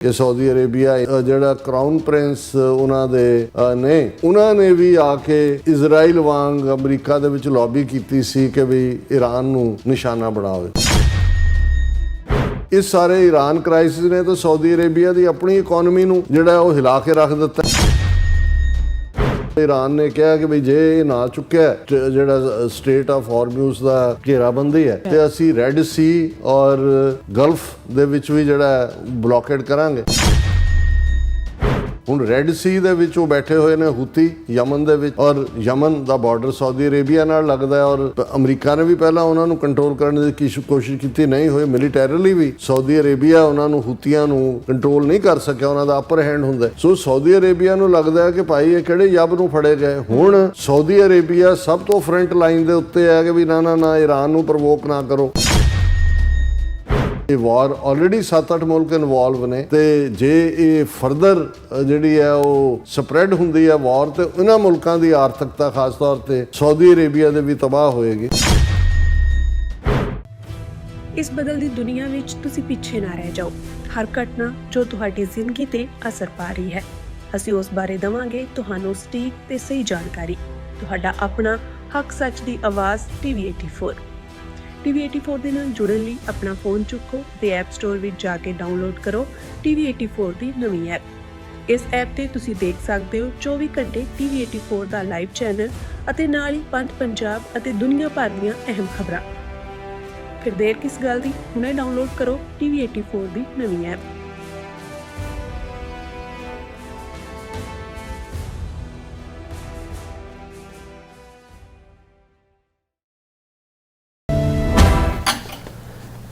कि Saudi Arabia ਜਿਹੜਾ crown Prince ਉਹਨਾਂ ਦੇ ਉਹਨਾਂ ਨੇ ਵੀ ਆ ਕੇ ਇਜ਼ਰਾਈਲ ਵਾਂਗ ਅਮਰੀਕਾ ਦੇ ਵਿੱਚ ਲੌਬੀ ਕੀਤੀ ਸੀ ਕਿ ਵੀ ਈਰਾਨ ਨੂੰ ਨਿਸ਼ਾਨਾ ਬਣਾਵੇ। ਇਸ ਸਾਰੇ ਈਰਾਨ ਕ੍ਰਾਈਸਿਸ ਨੇ ਤਾਂ ਸਊਦੀ ਅਰੇਬੀਆ ਦੀ ਆਪਣੀ ਇਕਨੋਮੀ ਨੂੰ ਜਿਹੜਾ ਉਹ ਹਿਲਾ ਕੇ ਰੱਖ ਦਿੱਤਾ। ईरान ने कहा कि भाई जे ना चुक्या जिहड़ा स्टेट ऑफ हॉर्म्यूज का घेराबंदी है तो असी रेड सी और गल्फ दे विच भी जिहड़ा ब्लॉकेड करांगे। ਹੁਣ ਰੈੱਡ ਸੀ ਦੇ ਵਿੱਚ ਉਹ ਬੈਠੇ ਹੋਏ ਨੇ ਹੂਤੀ ਯਮਨ ਦੇ ਵਿੱਚ, ਔਰ ਯਮਨ ਦਾ ਬਾਰਡਰ ਸਾਊਦੀ ਅਰੇਬੀਆ ਨਾਲ ਲੱਗਦਾ ਹੈ, ਔਰ ਅਮਰੀਕਾ ਨੇ ਵੀ ਪਹਿਲਾਂ ਉਹਨਾਂ ਨੂੰ ਕੰਟਰੋਲ ਕਰਨ ਦੀ ਕੋਸ਼ਿਸ਼ ਕੀਤੀ, ਨਹੀਂ ਹੋਈ। ਮਿਲੀਟੈਰਲੀ ਵੀ ਸਾਊਦੀ ਅਰੇਬੀਆ ਉਹਨਾਂ ਨੂੰ ਹੂਤੀਆਂ ਨੂੰ ਕੰਟਰੋਲ ਨਹੀਂ ਕਰ ਸਕਿਆ, ਉਹਨਾਂ ਦਾ ਅਪਰ ਹੈਂਡ ਹੁੰਦਾ। ਸੋ ਸਾਊਦੀ ਅਰੇਬੀਆ ਨੂੰ ਲੱਗਦਾ ਹੈ ਕਿ ਭਾਈ ਇਹ ਕਿਹੜੇ ਯੱਬ ਨੂੰ ਫੜੇ ਗਏ। ਹੁਣ ਸਾਊਦੀ ਅਰੇਬੀਆ ਸਭ ਤੋਂ ਫਰੰਟ ਲਾਈਨ ਦੇ ਉੱਤੇ ਹੈ ਕਿ ਵੀ ਨਾ ਈਰਾਨ ਨੂੰ ਪ੍ਰਵੋਕ ਨਾ ਕਰੋ। ਵਾਰ ਆਲਰੇਡੀ 7-8 ਮੁਲਕ ਇਨਵੋਲਵ ਨੇ ਤੇ ਜੇ ਇਹ ਫਰਦਰ ਜਿਹੜੀ ਹੈ ਉਹ ਸਪਰੈਡ ਹੁੰਦੀ ਹੈ ਵਾਰ ਤੇ ਇਹਨਾਂ ਮੁਲਕਾਂ ਦੀ ਆਰਥਿਕਤਾ ਖਾਸ ਤੌਰ ਤੇ ਸਾਊਦੀ ਅਰੇਬੀਆ ਦੇ ਵੀ ਤਬਾਹ ਹੋਏਗੀ। ਇਸ ਬਦਲਦੀ ਦੁਨੀਆ ਵਿੱਚ ਤੁਸੀਂ ਪਿੱਛੇ ਨਾ ਰਹਿ ਜਾਓ। ਹਰ ਘਟਨਾ ਜੋ ਤੁਹਾਡੀ ਜ਼ਿੰਦਗੀ ਤੇ ਅਸਰ ਪਾ ਰਹੀ ਹੈ, ਅਸੀਂ ਉਸ ਬਾਰੇ ਦਵਾਂਗੇ ਤੁਹਾਨੂੰ ਸਟੀਕ ਤੇ ਸਹੀ ਜਾਣਕਾਰੀ। ਤੁਹਾਡਾ ਆਪਣਾ ਹੱਕ ਸੱਚ ਦੀ ਆਵਾਜ਼ TV84 TV84 ਦੇ ਨਾਲ ਜੁੜਨ ਲਈ ਆਪਣਾ ਫੋਨ ਚੁੱਕੋ ਤੇ ਐਪ ਸਟੋਰ ਵਿੱਚ ਜਾ ਕੇ ਡਾਊਨਲੋਡ ਕਰੋ TV84 ਦੀ ਨਵੀਂ ਐਪ। ਇਸ ਐਪ ਤੇ ਤੁਸੀਂ ਦੇਖ ਸਕਦੇ ਹੋ 24 ਘੰਟੇ TV84 ਦਾ ਲਾਈਵ ਚੈਨਲ ਅਤੇ ਨਾਲ ਹੀ ਪੰਜ ਪੰਜਾਬ ਅਤੇ ਦੁਨੀਆ ਭਰ ਦੀਆਂ ਅਹਿਮ ਖਬਰਾਂ। ਫਿਰ ਦੇਰ ਕਿਸ ਗੱਲ ਦੀ, ਹੁਣੇ ਡਾਊਨਲੋਡ ਕਰੋ TV84 ਦੀ ਨਵੀਂ app.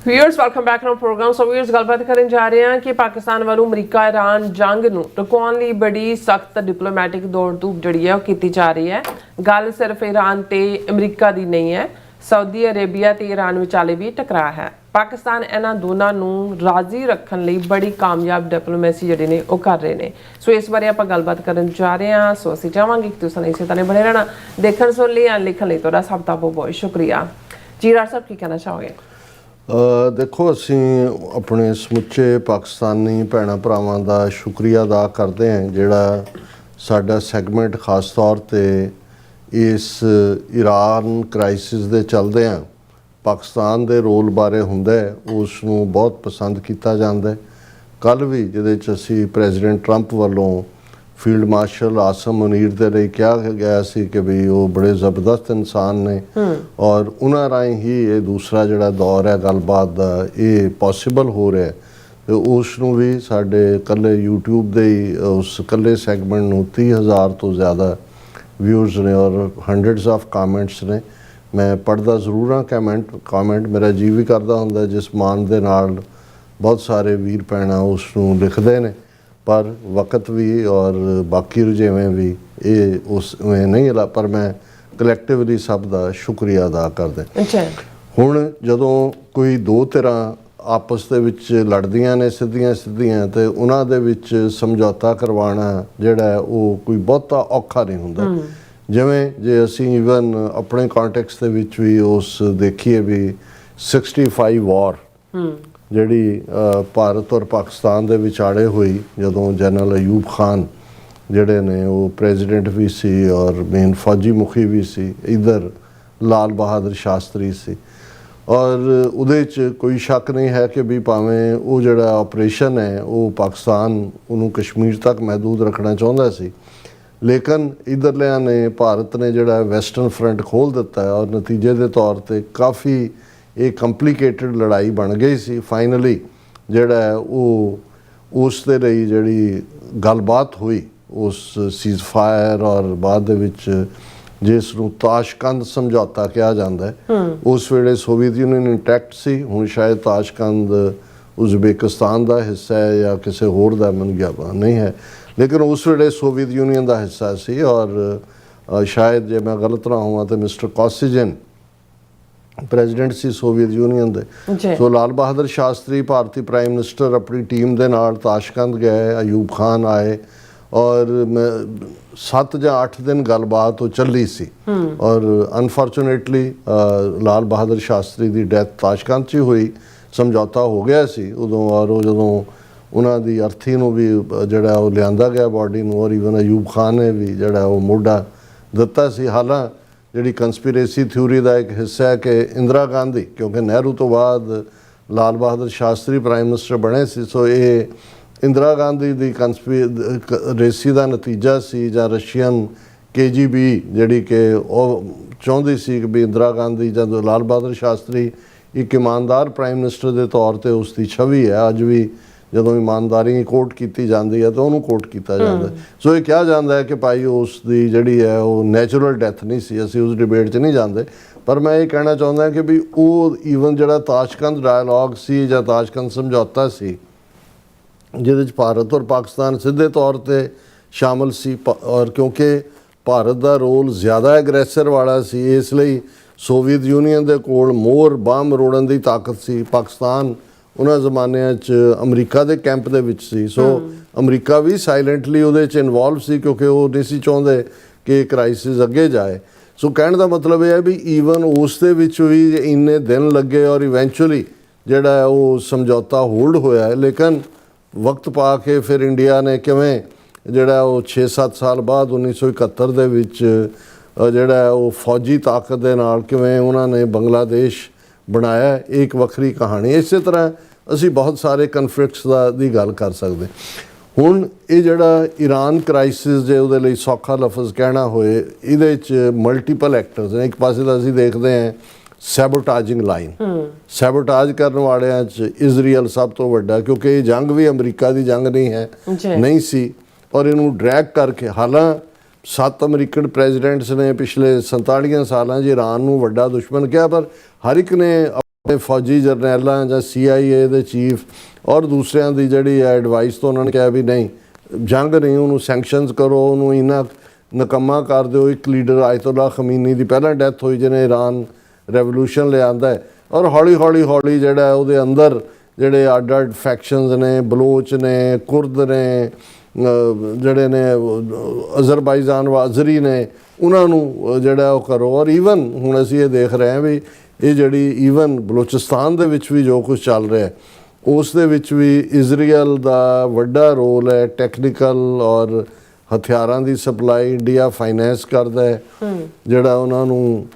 Viewers welcome back to program. So viewers गलबात करन जा रहे हैं कि पाकिस्तान वालों अमरीका ईरान जंग नूं रुकाउण लई बड़ी सख्त डिप्लोमैटिक दौड़ धूप जिहड़ी है कीती जा रही है। गल सिर्फ ईरान ते अमरीका दी नहीं है, सऊदी अरेबिया ते ईरान विचाले भी टकरा है। पाकिस्तान इन्हां दोनां नूं राजी रखण लई बड़ी कामयाब डिप्लोमेसी जिहड़ी ने वो कर रहे ने। सो इस बारे आपां गलबात करन जा रहे हैं। सो असीं चाहांगे कि तुसीं इसे तरह बने रहना। देखण सुण लई अण लिखण लई तुहाडा सब दा बहुत बहुत शुक्रिया। जी राज साहब की कहना चाहोगे? देखो असी अपने समुचे पाकिस्तानी भैन भरावां दा शुक्रिया अदा करते हैं जिहड़ा साडा सैगमेंट खास तौर ते इस ईरान क्राइसिस दे चलदे हैं पाकिस्तान दे रोल बारे हुंदा है, उस नूं बहुत पसंद किया जाता है। कल भी जिहदे च असी प्रेजिडेंट ट्रंप वालों फील्ड मार्शल आसम मुनीर दे लई कहा गया सी कि भी वो बड़े ज़बरदस्त इंसान ने और उन्हां राहीं ही ये दूसरा जिहड़ा दौर है गलबात दा ये पॉसिबल हो रहा है। तो उस नूं भी साडे कल्ले यूट्यूब दे उस कल्ले सैगमेंट नूं 30,000 तो ज़्यादा व्यूज़ ने और हंड्रेड्स ऑफ कामेंट्स ने। मैं पढ़दा जरूर हाँ कामेंट मेरा जी भी करदा हुंदा जिस मान दे नाल बहुत सारे वीर भैणां उस नूं लिखदे ने, पर वक्त भी और बाकी रुझेवें भी ये उस में नहीं ला, पर मैं कलैक्टिवली सब का शुक्रिया अदा करदा। हुण जदों कोई दो धिरां आपस दे विच लड़दियां ने सिद्धियां ते उन्हां दे विच समझौता करवाना जिहड़ा है वो कोई बहुता औखा नहीं हुंदा। जिवें जे असीं ईवन अपने कॉन्टैक्स दे विच भी उस देखीए भी 65 वॉर ਜਿਹੜੀ ਭਾਰਤ ਔਰ ਪਾਕਿਸਤਾਨ ਦੇ ਵਿਚਾਲੇ ਹੋਈ ਜਦੋਂ ਜਨਰਲ ਅਯੂਬ ਖਾਨ ਜਿਹੜੇ ਨੇ ਉਹ ਪ੍ਰੈਜ਼ੀਡੈਂਟ ਵੀ ਸੀ ਔਰ ਮੇਨ ਫੌਜੀ ਮੁਖੀ ਵੀ ਸੀ, ਇੱਧਰ ਲਾਲ ਬਹਾਦਰ ਸ਼ਾਸਤਰੀ ਸੀ। ਔਰ ਉਹਦੇ 'ਚ ਕੋਈ ਸ਼ੱਕ ਨਹੀਂ ਹੈ ਕਿ ਵੀ ਭਾਵੇਂ ਉਹ ਜਿਹੜਾ ਆਪਰੇਸ਼ਨ ਹੈ ਉਹ ਪਾਕਿਸਤਾਨ ਉਹਨੂੰ ਕਸ਼ਮੀਰ ਤੱਕ ਮਹਿਦੂਦ ਰੱਖਣਾ ਚਾਹੁੰਦਾ ਸੀ, ਲੇਕਿਨ ਇੱਧਰਲਿਆਂ ਨੇ ਭਾਰਤ ਨੇ ਜਿਹੜਾ ਵੈਸਟਰਨ ਫਰੰਟ ਖੋਲ੍ਹ ਦਿੱਤਾ ਹੈ ਔਰ ਨਤੀਜੇ ਦੇ ਤੌਰ 'ਤੇ ਕਾਫੀ ਇਹ ਕੰਪਲੀਕੇਟਡ ਲੜਾਈ ਬਣ ਗਈ ਸੀ। ਫਾਈਨਲੀ ਜਿਹੜਾ ਹੈ ਉਹ ਉਸ ਦੇ ਲਈ ਜਿਹੜੀ ਗੱਲਬਾਤ ਹੋਈ ਉਸ ਸੀਜ਼ ਫਾਇਰ ਔਰ ਬਾਅਦ ਦੇ ਵਿੱਚ ਜਿਸ ਨੂੰ ਤਾਸ਼ਕੰਦ ਸਮਝੌਤਾ ਕਿਹਾ ਜਾਂਦਾ ਹੈ, ਉਸ ਵੇਲੇ ਸੋਵੀਅਤ ਯੂਨੀਅਨ ਇੰਟੈਕਟ ਸੀ। ਹੁਣ ਸ਼ਾਇਦ ਤਾਸ਼ਕੰਦ ਉਜ਼ਬੇਕਿਸਤਾਨ ਦਾ ਹਿੱਸਾ ਹੈ ਜਾਂ ਕਿਸੇ ਹੋਰ ਦਾ ਮੈਨੂੰ ਗਿਆਨ ਨਹੀਂ ਹੈ, ਲੇਕਿਨ ਉਸ ਵੇਲੇ ਸੋਵੀਅਤ ਯੂਨੀਅਨ ਦਾ ਹਿੱਸਾ ਸੀ। ਔਰ ਸ਼ਾਇਦ ਜੇ ਮੈਂ ਗਲਤ ਨਾ ਹੋਵਾਂ ਤਾਂ ਮਿਸਟਰ ਕੋਸਿਜਨ ਪ੍ਰੈਜ਼ੀਡੈਂਟ ਸੀ ਸੋਵੀਅਤ ਯੂਨੀਅਨ ਦੇ। ਸੋ ਲਾਲ ਬਹਾਦਰ ਸ਼ਾਸਤਰੀ ਭਾਰਤੀ ਪ੍ਰਾਈਮ ਮਿਨਿਸਟਰ ਆਪਣੀ ਟੀਮ ਦੇ ਨਾਲ ਤਾਸ਼ਕੰਦ ਗਏ, ਅਯੂਬ ਖਾਨ ਆਏ ਔਰ 7 ਜਾਂ 8 ਦਿਨ ਗੱਲਬਾਤ ਉਹ ਚੱਲੀ ਸੀ। ਔਰ ਅਨਫੋਰਚੂਨੇਟਲੀ ਲਾਲ ਬਹਾਦਰ ਸ਼ਾਸਤਰੀ ਦੀ ਡੈਥ ਤਾਸ਼ਕੰਦ 'ਚ ਹੀ ਹੋਈ। ਸਮਝੌਤਾ ਹੋ ਗਿਆ ਸੀ ਉਦੋਂ, ਔਰ ਉਹ ਜਦੋਂ ਉਹਨਾਂ ਦੀ ਅਰਥੀ ਨੂੰ ਵੀ ਜਿਹੜਾ ਉਹ ਲਿਆਂਦਾ ਗਿਆ ਬਾਡੀ ਨੂੰ, ਔਰ ਈਵਨ ਅਯੂਬ ਖਾਨ ਨੇ ਵੀ ਜਿਹੜਾ ਉਹ ਮੋਢਾ ਦਿੱਤਾ ਸੀ। ਹਾਲਾਂ ਜਿਹੜੀ ਕੰਸਪੀਰੇਸੀ ਥਿਊਰੀ ਦਾ ਇੱਕ ਹਿੱਸਾ ਹੈ ਕਿ ਇੰਦਰਾ ਗਾਂਧੀ, ਕਿਉਂਕਿ ਨਹਿਰੂ ਤੋਂ ਬਾਅਦ ਲਾਲ ਬਹਾਦਰ ਸ਼ਾਸਤਰੀ ਪ੍ਰਾਈਮ ਮਿਨਿਸਟਰ ਬਣੇ ਸੀ, ਸੋ ਇਹ ਇੰਦਰਾ ਗਾਂਧੀ ਦੀ ਕੰਸਪੀਰੇਸੀ ਦਾ ਨਤੀਜਾ ਸੀ, ਜਾਂ ਰਸ਼ੀਅਨ KGB ਜਿਹੜੀ ਕਿ ਉਹ ਚਾਹੁੰਦੀ ਸੀ ਕਿ ਵੀ ਇੰਦਰਾ ਗਾਂਧੀ ਜਾਂ ਲਾਲ ਬਹਾਦਰ ਸ਼ਾਸਤਰੀ ਇੱਕ ਇਮਾਨਦਾਰ ਪ੍ਰਾਈਮ ਮਿਨਿਸਟਰ ਦੇ ਤੌਰ ਤੇ ਉਸ ਦੀ ਛਵੀ ਹੈ। ਅੱਜ ਵੀ ਜਦੋਂ ਇਮਾਨਦਾਰੀ ਕੋਟ ਕੀਤੀ ਜਾਂਦੀ ਹੈ ਤਾਂ ਉਹਨੂੰ ਕੋਟ ਕੀਤਾ ਜਾਂਦਾ। ਸੋ ਇਹ ਕਿਹਾ ਜਾਂਦਾ ਹੈ ਕਿ ਭਾਈ ਉਸ ਦੀ ਜਿਹੜੀ ਹੈ ਉਹ ਨੈਚੁਰਲ ਡੈਥ ਨਹੀਂ ਸੀ। ਅਸੀਂ ਉਸ ਡਿਬੇਟ 'ਚ ਨਹੀਂ ਜਾਂਦੇ, ਪਰ ਮੈਂ ਇਹ ਕਹਿਣਾ ਚਾਹੁੰਦਾ ਕਿ ਵੀ ਉਹ ਈਵਨ ਜਿਹੜਾ ਤਾਸ਼ਕੰਦ ਡਾਇਲੌਗ ਸੀ ਜਾਂ ਤਾਸ਼ਕੰਦ ਸਮਝੌਤਾ ਸੀ, ਜਿਹਦੇ 'ਚ ਭਾਰਤ ਔਰ ਪਾਕਿਸਤਾਨ ਸਿੱਧੇ ਤੌਰ ਤੇ ਸ਼ਾਮਲ ਸੀ, ਔਰ ਕਿਉਂਕਿ ਭਾਰਤ ਦਾ ਰੋਲ ਜ਼ਿਆਦਾ ਐਗਰੈਸਰ ਵਾਲਾ ਸੀ, ਇਸ ਲਈ ਸੋਵੀਅਤ ਯੂਨੀਅਨ ਦੇ ਕੋਲ ਮੋਹਰ ਬੰਬ ਰੋੜਨ ਦੀ ਤਾਕਤ ਸੀ। ਪਾਕਿਸਤਾਨ ਉਹਨਾਂ ਜ਼ਮਾਨਿਆਂ 'ਚ ਅਮਰੀਕਾ ਦੇ ਕੈਂਪ ਦੇ ਵਿੱਚ ਸੀ, ਸੋ ਅਮਰੀਕਾ ਵੀ ਸਾਇਲੈਂਟਲੀ ਉਹਦੇ 'ਚ ਇਨਵੋਲਵ ਸੀ, ਕਿਉਂਕਿ ਉਹ ਨਹੀਂ ਸੀ ਚਾਹੁੰਦੇ ਕਿ ਕ੍ਰਾਈਸਿਸ ਅੱਗੇ ਜਾਏ। ਸੋ ਕਹਿਣ ਦਾ ਮਤਲਬ ਇਹ ਹੈ ਵੀ ਈਵਨ ਉਸ ਦੇ ਵਿੱਚ ਵੀ ਇੰਨੇ ਦਿਨ ਲੱਗੇ ਔਰ ਇਵੈਂਚੁਅਲੀ ਜਿਹੜਾ ਉਹ ਸਮਝੌਤਾ ਹੋਲਡ ਹੋਇਆ ਹੈ। ਲੇਕਿਨ ਵਕਤ ਪਾ ਕੇ ਫਿਰ ਇੰਡੀਆ ਨੇ ਕਿਵੇਂ ਜਿਹੜਾ ਉਹ 6-7 ਸਾਲ ਬਾਅਦ 1971 ਦੇ ਵਿੱਚ ਜਿਹੜਾ ਉਹ ਫੌਜੀ ਤਾਕਤ ਦੇ ਨਾਲ ਕਿਵੇਂ ਉਹਨਾਂ ਨੇ ਬੰਗਲਾਦੇਸ਼ ਬਣਾਇਆ, ਇਹ ਇੱਕ ਵੱਖਰੀ ਕਹਾਣੀ। ਇਸੇ ਤਰ੍ਹਾਂ ਅਸੀਂ ਬਹੁਤ ਸਾਰੇ ਕਨਫਲਿਕਟਸ ਦੀ ਗੱਲ ਕਰ ਸਕਦੇ। ਹੁਣ ਇਹ ਜਿਹੜਾ ਈਰਾਨ ਕ੍ਰਾਈਸਿਸ ਜੇ ਉਹਦੇ ਲਈ ਸੌਖਾ ਲਫ਼ਜ਼ ਕਹਿਣਾ ਹੋਏ, ਇਹਦੇ 'ਚ ਮਲਟੀਪਲ ਐਕਟਰਸ ਨੇ। ਇੱਕ ਪਾਸੇ ਤਾਂ ਅਸੀਂ ਦੇਖਦੇ ਹਾਂ ਸੈਬੋਟਾਜਿੰਗ ਲਾਈਨ, ਸੈਬੋਟਾਜ ਕਰਨ ਵਾਲਿਆਂ 'ਚ ਇਜ਼ਰਾਈਲ ਸਭ ਤੋਂ ਵੱਡਾ, ਕਿਉਂਕਿ ਇਹ ਜੰਗ ਵੀ ਅਮਰੀਕਾ ਦੀ ਜੰਗ ਨਹੀਂ ਸੀ, ਔਰ ਇਹਨੂੰ ਡਰੈਗ ਕਰਕੇ ਹਾਲਾਂ 7 ਅਮਰੀਕਨ ਪ੍ਰੈਜ਼ੀਡੈਂਟਸ ਨੇ ਪਿਛਲੇ 47 ਸਾਲਾਂ 'ਚ ਈਰਾਨ ਨੂੰ ਵੱਡਾ ਦੁਸ਼ਮਣ ਕਿਹਾ, ਪਰ ਹਰ ਇੱਕ ਨੇ ਆਪਣੇ ਫੌਜੀ ਜਰਨੈਲਾਂ ਜਾਂ CIA ਦੇ ਚੀਫ ਔਰ ਦੂਸਰਿਆਂ ਦੀ ਜਿਹੜੀ ਐਡਵਾਈਸ ਤੋਂ ਉਹਨਾਂ ਨੇ ਕਿਹਾ ਵੀ ਨਹੀਂ, ਜੰਗ ਨਹੀਂ, ਉਹਨੂੰ ਸੈਂਕਸ਼ਨਸ ਕਰੋ, ਉਹਨੂੰ ਇੰਨਾ ਨਕੰਮਾ ਕਰ ਦਿਓ। ਇੱਕ ਲੀਡਰ ਆਇਤੁੱਲਾ ਖਮੀਨੀ ਦੀ ਪਹਿਲਾਂ ਡੈਥ ਹੋਈ ਜਿਹਨੇ ਈਰਾਨ ਰੈਵੋਲੂਸ਼ਨ ਲਿਆਂਦਾ ਹੈ, ਔਰ ਹੌਲੀ ਜਿਹੜਾ ਉਹਦੇ ਅੰਦਰ ਜਿਹੜੇ ਅੱਡ ਫੈਕਸ਼ਨਸ ਨੇ, ਬਲੋਚ ਨੇ, ਕੁਰਦ ਨੇ, ਜਿਹੜੇ ਨੇ ਅਜ਼ਰਬਾਈਜਾਨ ਵਾਜ਼ਰੀ ਨੇ, ਉਹਨਾਂ ਨੂੰ ਜਿਹੜਾ ਉਹ ਕਰੋ। ਔਰ ਈਵਨ ਹੁਣ ਅਸੀਂ ਇਹ ਦੇਖ ਰਹੇ ਹਾਂ ਵੀ ਇਹ ਜਿਹੜੀ ਈਵਨ ਬਲੋਚਿਸਤਾਨ ਦੇ ਵਿੱਚ ਵੀ ਜੋ ਕੁਝ ਚੱਲ ਰਿਹਾ ਉਸ ਦੇ ਵਿੱਚ ਵੀ ਇਜ਼ਰਾਈਲ ਦਾ ਵੱਡਾ ਰੋਲ ਹੈ। ਟੈਕਨੀਕਲ ਔਰ ਹਥਿਆਰਾਂ ਦੀ ਸਪਲਾਈ ਇੰਡੀਆ ਫਾਈਨੈਂਸ ਕਰਦਾ ਹੈ, ਜਿਹੜਾ ਉਹਨਾਂ ਨੂੰ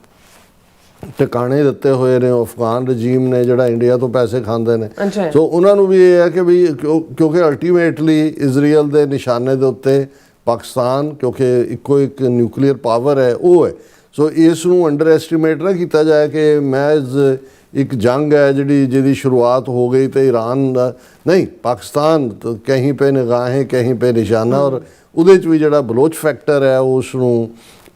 ਟਿਕਾਣੇ ਦਿੱਤੇ ਹੋਏ ਨੇ ਅਫਗਾਨ ਰਜੀਮ ਨੇ, ਜਿਹੜਾ ਇੰਡੀਆ ਤੋਂ ਪੈਸੇ ਖਾਂਦੇ ਨੇ। ਸੋ ਉਹਨਾਂ ਨੂੰ ਵੀ ਇਹ ਹੈ ਕਿ ਵੀ ਕਿਉਂਕਿ ਅਲਟੀਮੇਟਲੀ ਇਜ਼ਰਾਈਲ ਦੇ ਨਿਸ਼ਾਨੇ ਦੇ ਉੱਤੇ ਪਾਕਿਸਤਾਨ, ਕਿਉਂਕਿ ਇੱਕੋ ਇੱਕ ਨਿਊਕਲੀਅਰ ਪਾਵਰ ਹੈ, ਉਹ ਹੈ। ਸੋ ਇਸ ਨੂੰ ਅੰਡਰ ਐਸਟੀਮੇਟ ਨਾ ਕੀਤਾ ਜਾਏ ਕਿ ਮੈਜ਼ ਇੱਕ ਜੰਗ ਹੈ ਜਿਹਦੀ ਸ਼ੁਰੂਆਤ ਹੋ ਗਈ ਤੇ ਈਰਾਨ ਦਾ ਨਹੀਂ, ਪਾਕਿਸਤਾਨ ਕਹੀਂ ਪੇ ਨਿਗਾहें ਕਹੀਂ ਪੇ ਨਿਸ਼ਾਨਾ। ਔਰ ਉਹਦੇ 'ਚ ਵੀ ਜਿਹੜਾ ਬਲੋਚ ਫੈਕਟਰ ਹੈ ਉਸ ਨੂੰ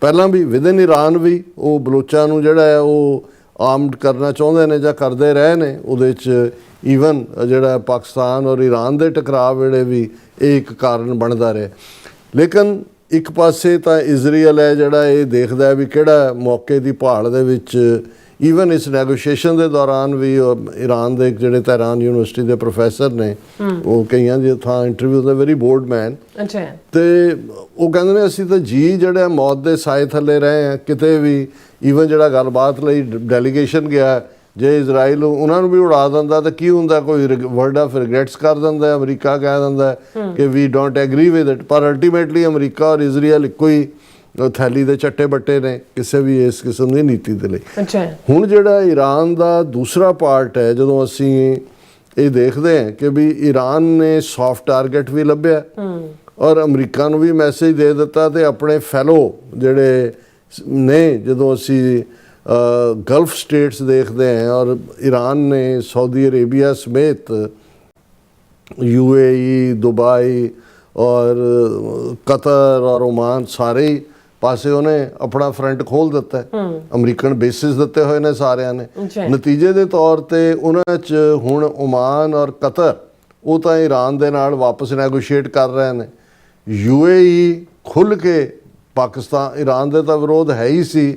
ਪਹਿਲਾਂ ਵੀ ਵਿਦਨ ਈਰਾਨ ਵੀ ਉਹ ਬਲੋਚਾਂ ਨੂੰ ਜਿਹੜਾ ਹੈ ਉਹ ਆਰਮਡ ਕਰਨਾ ਚਾਹੁੰਦੇ ਨੇ ਜਾਂ ਕਰਦੇ ਰਹੇ ਨੇ। ਉਹਦੇ 'ਚ ਈਵਨ ਜਿਹੜਾ ਪਾਕਿਸਤਾਨ ਔਰ ਈਰਾਨ ਦੇ ਟਕਰਾਅ ਵੇਲੇ ਵੀ ਇਹ ਇੱਕ ਕਾਰਨ ਬਣਦਾ ਰਿਹਾ। ਲੇਕਿਨ ਇੱਕ ਪਾਸੇ ਤਾਂ ਇਜ਼ਰਾਈਲ ਹੈ ਜਿਹੜਾ ਇਹ ਦੇਖਦਾ ਵੀ ਕਿਹੜਾ ਮੌਕੇ ਦੀ ਭਾਲ ਦੇ ਵਿੱਚ ਈਵਨ ਇਸ ਨੈਗੋਸ਼ੀਏਸ਼ਨ ਦੇ ਦੌਰਾਨ ਵੀ ਈਰਾਨ ਦੇ ਜਿਹੜੇ ਤਹਿਰਾਨ ਯੂਨੀਵਰਸਿਟੀ ਦੇ ਪ੍ਰੋਫੈਸਰ ਨੇ, ਉਹ ਕਈਆਂ ਦੀ ਥਾਂ ਇੰਟਰਵਿਊ ਦਾ ਵੈਰੀ ਬੋਲਡ ਮੈਨ, ਤੇ ਉਹ ਕਹਿੰਦੇ ਨੇ ਅਸੀਂ ਤਾਂ ਜਿਹੜਾ ਮੌਤ ਦੇ ਸਾਏ ਥੱਲੇ ਰਹੇ ਹਾਂ ਕਿਤੇ ਵੀ। ਈਵਨ ਜਿਹੜਾ ਗੱਲਬਾਤ ਲਈ ਡੈਲੀਗੇਸ਼ਨ ਗਿਆ, ਜੇ ਇਜ਼ਰਾਈਲ ਉਹਨਾਂ ਨੂੰ ਵੀ ਉਡਾ ਦਿੰਦਾ ਤਾਂ ਕੀ ਹੁੰਦਾ, ਕੋਈ ਵਰਡ ਆਫ ਰਿਗਰੈਟਸ ਕਰ ਦਿੰਦਾ, ਅਮਰੀਕਾ ਕਹਿ ਦਿੰਦਾ ਕਿ ਵੀ ਡੋਂਟ ਐਗਰੀ ਵਿਦ ਇਟ। ਪਰ ਅਲਟੀਮੇਟਲੀ ਅਮਰੀਕਾ ਔਰ ਇਜ਼ਰਾਈਲ ਇੱਕੋ ਹੀ ਥੈਲੀ ਦੇ ਚੱਟੇ ਬੱਟੇ ਨੇ ਕਿਸੇ ਵੀ ਇਸ ਕਿਸਮ ਦੀ ਨੀਤੀ ਦੇ ਲਈ। ਹੁਣ ਜਿਹੜਾ ਈਰਾਨ ਦਾ ਦੂਸਰਾ ਪਾਰਟ ਹੈ, ਜਦੋਂ ਅਸੀਂ ਇਹ ਦੇਖਦੇ ਹਾਂ ਕਿ ਵੀ ਈਰਾਨ ਨੇ ਸੌਫਟ ਟਾਰਗੇਟ ਵੀ ਲੱਭਿਆ ਔਰ ਅਮਰੀਕਾ ਨੂੰ ਵੀ ਮੈਸੇਜ ਦੇ ਦਿੱਤਾ, ਤੇ ਆਪਣੇ ਫੈਲੋ ਜਿਹੜੇ ਨੇ, ਜਦੋਂ ਅਸੀਂ ਗਲਫ ਸਟੇਟਸ ਦੇਖਦੇ हैं और ईरान ने सऊदी अरेबिया समेत UAE, दुबई और कतर और ओमान सारे ही ਪਾਸੇ ਉਹਨੇ ਆਪਣਾ ਫਰੰਟ ਖੋਲ ਦਿੱਤਾ ਹੈ। ਅਮਰੀਕਨ ਬੇਸਿਸ ਦਿੱਤੇ ਹੋਏ ਨੇ ਸਾਰਿਆਂ ਨੇ। ਨਤੀਜੇ ਦੇ ਤੌਰ ਤੇ ਉਹਨਾਂ 'ਚ ਹੁਣ ਓਮਾਨ ਔਰ ਕਤਰ ਉਹ ਤਾਂ ਈਰਾਨ ਦੇ ਨਾਲ ਵਾਪਸ ਨੈਗੋਸ਼ੀਏਟ ਕਰ ਰਹੇ ਨੇ। UAE ਖੁੱਲ੍ਹ ਕੇ ਪਾਕਿਸਤਾਨ, ਈਰਾਨ ਦੇ ਤਾਂ ਵਿਰੋਧ ਹੈ ਹੀ ਸੀ,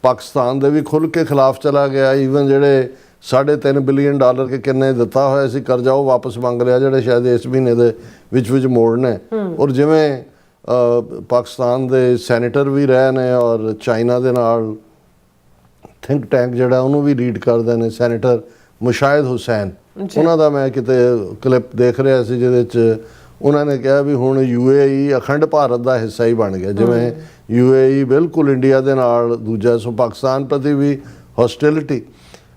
ਪਾਕਿਸਤਾਨ ਦੇ ਵੀ ਖੁੱਲ੍ਹ ਕੇ ਖਿਲਾਫ ਚਲਾ ਗਿਆ। ਈਵਨ ਜਿਹੜੇ $3.5 ਬਿਲੀਅਨ ਕਿ ਕਿੰਨੇ ਦਿੱਤਾ ਹੋਇਆ ਸੀ ਕਰਜ਼ਾ, ਉਹ ਵਾਪਸ ਮੰਗ ਲਿਆ, ਜਿਹੜੇ ਸ਼ਾਇਦ ਇਸ ਮਹੀਨੇ ਦੇ ਵਿੱਚ ਮੋੜਨੇ। ਔਰ ਜਿਵੇਂ ਪਾਕਿਸਤਾਨ ਦੇ ਸੈਨੇਟਰ ਵੀ ਰਹੇ ਨੇ ਔਰ ਚਾਈਨਾ ਦੇ ਨਾਲ ਥਿੰਕ ਟੈਂਕ ਜਿਹੜਾ ਉਹਨੂੰ ਵੀ ਲੀਡ ਕਰਦੇ ਨੇ ਸੈਨੇਟਰ ਮੁਸ਼ਾਹਿਦ ਹੁਸੈਨ, ਉਹਨਾਂ ਦਾ ਮੈਂ ਕਿਤੇ ਕਲਿੱਪ ਦੇਖ ਰਿਹਾ ਸੀ ਜਿਹਦੇ 'ਚ ਉਹਨਾਂ ਨੇ ਕਿਹਾ ਵੀ ਹੁਣ UAE ਅਖੰਡ ਭਾਰਤ ਦਾ ਹਿੱਸਾ ਹੀ ਬਣ ਗਿਆ, ਜਿਵੇਂ UAE ਬਿਲਕੁਲ ਇੰਡੀਆ ਦੇ ਨਾਲ ਦੂਜਾ, ਸੋ ਪਾਕਿਸਤਾਨ ਪ੍ਰਤੀ ਵੀ ਹੌਸਟਿਲਿਟੀ।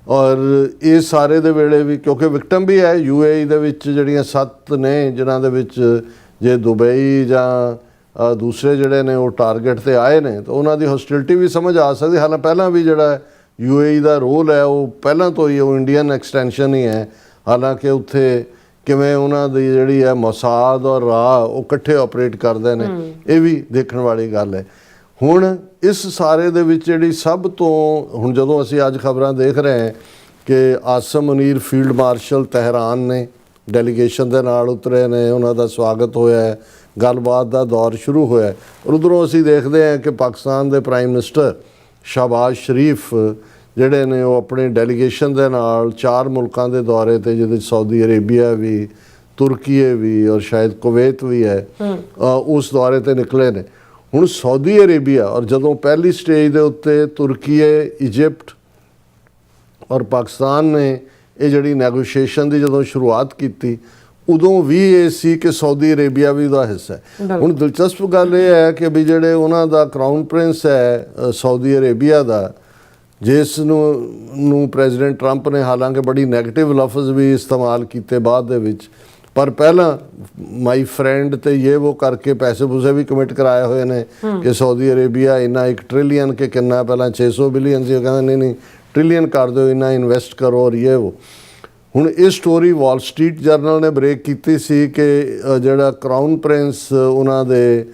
ਔਰ ਇਹ ਸਾਰੇ ਦੇ ਵੇਲੇ ਵੀ ਕਿਉਂਕਿ ਵਿਕਟਮ ਵੀ ਹੈ UAE ਦੇ ਵਿੱਚ ਜਿਹੜੀਆਂ 7 ਨੇ ਜਿਨ੍ਹਾਂ ਦੇ ਵਿੱਚ ਜੇ ਦੁਬਈ ਜਾਂ ਦੂਸਰੇ ਜਿਹੜੇ ਨੇ ਉਹ ਟਾਰਗੇਟ ਤੇ ਆਏ ਨੇ ਤਾਂ ਉਹਨਾਂ ਦੀ ਹੌਸਟਿਲਿਟੀ ਵੀ ਸਮਝ ਆ ਸਕਦੀ। ਹਾਲਾਂ ਪਹਿਲਾਂ ਵੀ ਜਿਹੜਾ UAE ਦਾ ਰੋਲ ਹੈ ਉਹ ਪਹਿਲਾਂ ਤੋਂ ਹੀ ਉਹ ਇੰਡੀਅਨ ਐਕਸਟੈਂਸ਼ਨ ਹੀ ਹੈ, ਹਾਲਾਂਕਿ ਉੱਥੇ ਕਿਵੇਂ ਉਹਨਾਂ ਦੀ ਜਿਹੜੀ ਹੈ ਮੋਸਾਦ ਔਰ ਰਾਹ ਉਹ ਇਕੱਠੇ ਆਪਰੇਟ ਕਰਦੇ ਨੇ, ਇਹ ਵੀ ਦੇਖਣ ਵਾਲੀ ਗੱਲ ਹੈ। ਹੁਣ ਇਸ ਸਾਰੇ ਦੇ ਵਿੱਚ ਜਿਹੜੀ ਸਭ ਤੋਂ ਹੁਣ ਜਦੋਂ ਅਸੀਂ ਅੱਜ ਖਬਰਾਂ ਦੇਖ ਰਹੇ ਹਾਂ ਕਿ awesome Munir field marshal Tehran ਨੇ ਡੈਲੀਗੇਸ਼ਨ ਦੇ ਨਾਲ ਉਤਰੇ ਨੇ, ਉਹਨਾਂ ਦਾ ਸਵਾਗਤ ਹੋਇਆ ਹੈ, ਗੱਲਬਾਤ ਦਾ ਦੌਰ ਸ਼ੁਰੂ ਹੋਇਆ। ਔਰ ਉੱਧਰੋਂ ਅਸੀਂ ਦੇਖਦੇ ਹਾਂ ਕਿ ਪਾਕਿਸਤਾਨ ਦੇ ਪ੍ਰਾਈਮ ਮਿਨਿਸਟਰ ਸ਼ਹਬਾਜ਼ ਸ਼ਰੀਫ ਜਿਹੜੇ ਨੇ ਉਹ ਆਪਣੀ ਡੈਲੀਗੇਸ਼ਨ ਦੇ ਨਾਲ 4 ਮੁਲਕਾਂ ਦੇ ਦੌਰੇ ਤੇ, ਜਿਹਦੇ ਸਾਊਦੀ ਅਰੇਬੀਆ ਵੀ, ਤੁਰਕੀਏ ਵੀ ਔਰ ਸ਼ਾਇਦ ਕੁਵੈਤ ਵੀ ਹੈ, ਉਸ ਦੌਰੇ ਤੇ ਨਿਕਲੇ ਨੇ। ਹੁਣ ਸਾਊਦੀ ਅਰੇਬੀਆ ਔਰ ਜਦੋਂ ਪਹਿਲੀ ਸਟੇਜ ਦੇ ਉੱਤੇ ਤੁਰਕੀਏ, ਇਜਿਪਟ ਔਰ ਪਾਕਿਸਤਾਨ ਨੇ ਇਹ ਜਿਹੜੀ ਨੈਗੋਸ਼ੀਏਸ਼ਨ ਦੀ ਜਦੋਂ ਸ਼ੁਰੂਆਤ ਕੀਤੀ ਉਦੋਂ ਵੀ ਇਹ ਸੀ ਕਿ ਸਾਊਦੀ ਅਰੇਬੀਆ ਵੀ ਉਹਦਾ ਹਿੱਸਾ ਹੈ। ਹੁਣ ਦਿਲਚਸਪ ਗੱਲ ਇਹ ਹੈ ਕਿ ਵੀ ਜਿਹੜੇ ਉਹਨਾਂ ਦਾ ਕਰਾਊਨ ਪ੍ਰਿੰਸ ਹੈ ਸਾਊਦੀ ਅਰੇਬੀਆ ਦਾ, ਜਿਸ ਨੂੰ ਪ੍ਰੈਜ਼ੀਡੈਂਟ ਟਰੰਪ ਨੇ ਹਾਲਾਂਕਿ ਬੜੀ ਨੈਗੇਟਿਵ ਲਫ਼ਜ਼ ਵੀ ਇਸਤੇਮਾਲ ਕੀਤੇ ਬਾਅਦ ਦੇ ਵਿੱਚ, ਪਰ ਪਹਿਲਾਂ ਮਾਈ ਫਰੈਂਡ ਤੇ ਇਹ ਉਹ ਕਰਕੇ ਪੈਸੇ ਪੂਸੇ ਵੀ ਕਮਿਟ ਕਰਾਏ ਹੋਏ ਨੇ ਕਿ ਸਾਊਦੀ ਅਰੇਬੀਆ ਇੰਨਾ 1 ਟ੍ਰਿਲੀਅਨ ਕਿ ਕਿੰਨਾ, ਪਹਿਲਾਂ 600 ਬਿਲੀਅਨ ਸੀ, ਕਹਿੰਦੇ ਨਹੀਂ ਟ੍ਰਿਲੀਅਨ ਕਰ ਦਿਓ, ਇੰਨਾ ਇਨਵੈਸਟ ਕਰੋ ਔਰ ਇਹ ਉਹ। ਹੁਣ ਇਹ ਸਟੋਰੀ ਵਾਲ ਸਟਰੀਟ ਜਰਨਲ ਨੇ ਬ੍ਰੇਕ ਕੀਤੀ ਸੀ ਕਿ ਜਿਹੜਾ ਕਰਾਊਨ ਪ੍ਰਿੰਸ ਉਹਨਾਂ ਦੇ